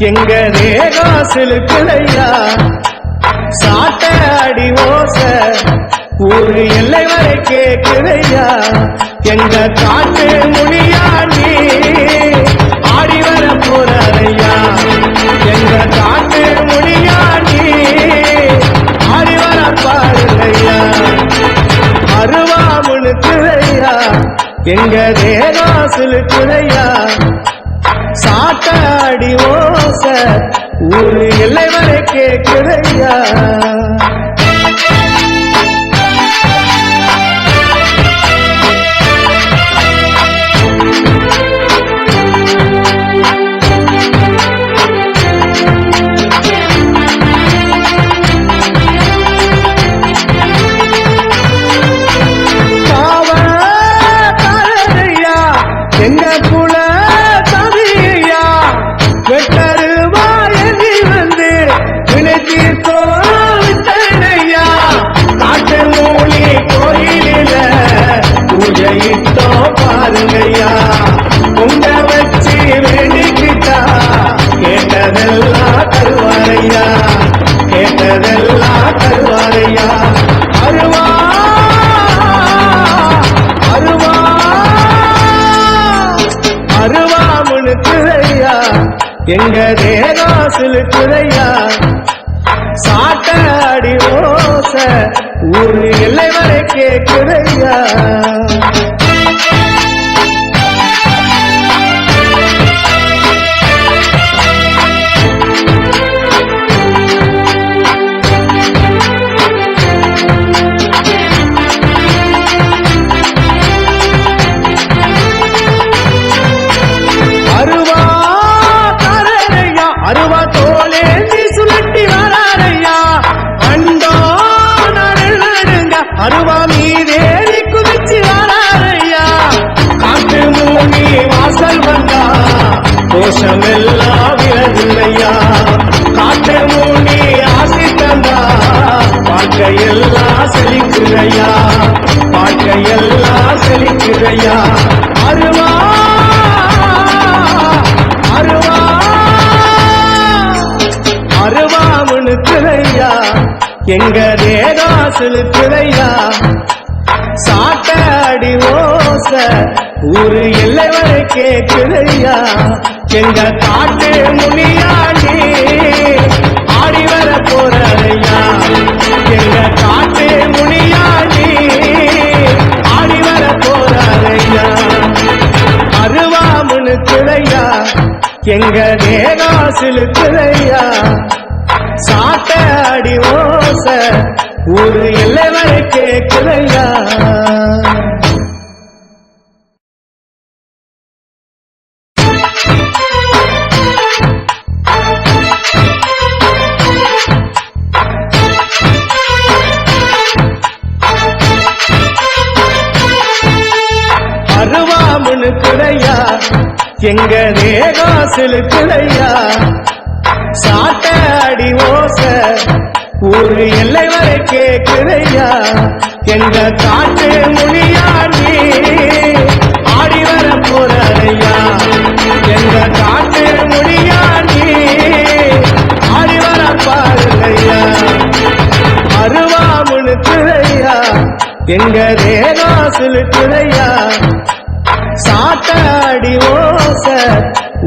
எங்க தேகாசிலுக்குதையா சாட்ட அடி ஓச ஊரு எல்லை வரை கேக்குதையா எங்க காட்டு முனியாண்டி ஆடி வர போறாரையா எங்க காட்டு முனியாண்டி ஆடி வர பாருங்கய்யா அருவாமுனுக்குதையா எங்க தேகாசிலுக்குதையா சாட்ட அடி ஓச ஊரு எல்லை வரை கேக்குதையா எங்க குல தவியா வெட்டருவா எதி வந்து விளைத்தீர்த்தோயா காட்டு மூலி கோயிலில பூஜையிட்டோ பாருங்கய்யா உங்க வச்சு வேண்டிக்கிட்டா கேட்டதெல்லாம் தருவாரையா கேட்டதெல்லாம் தருவாரையா அருவா அருவா அருவாமுனுக்குதையா எங்க தேகாசிலுக்குதையா சாட்ட அடி ஓச ஊரு எல்லை வரை கேக்குதையா அருவா தோலே நீ சுழட்டி வராரையா அண்டோ நடுங்க அருவா மீதேறி குதிச்சு வராரையா காட்டு மூணி வாசல் வந்தா கோஷம் எல்லாம் விலகுலையா காட்டு மூணி ஆசி தந்தா வாழ்க்கையெல்லாம் செழிக்குதையா வாழ்க்கையெல்லாம் செழிக்குதையா அருவா அருவா அருவாமுனுக்குதையா எங்க தேகாசிலுக்குதையா சாட்ட அடி ஓச ஊரு எல்லை வரை கேக்குதையா எங்க காட்டு முனியாண்டி ஆடி வர போறாரையா எங்க காட்டு முனியாண்டி ஆடி வர போறாரையா அருவாமுனுக்குதையா எங்க தேகாசிலுக்குதையா சாட்ட அடி ஓச ஊரு எல்லை வரை கேக்குதையா அருவாமுனுக்குதையா எங்க தேகாசிலுக்குதையா சாட்ட அடி ஓச ஊரு எல்லை வரை கேக்குதையா எங்க காட்டு முனியாண்டி ஆடி வர போறாரையா எங்க காட்டு முனியாண்டி ஆடி வர பாருங்கய்யா அருவாமுனுக்குதையா எங்க தேகாசிலுக்குதையா சாட்ட அடி ஓச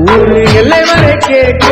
ஊரு எல்லை வரை கேக்கு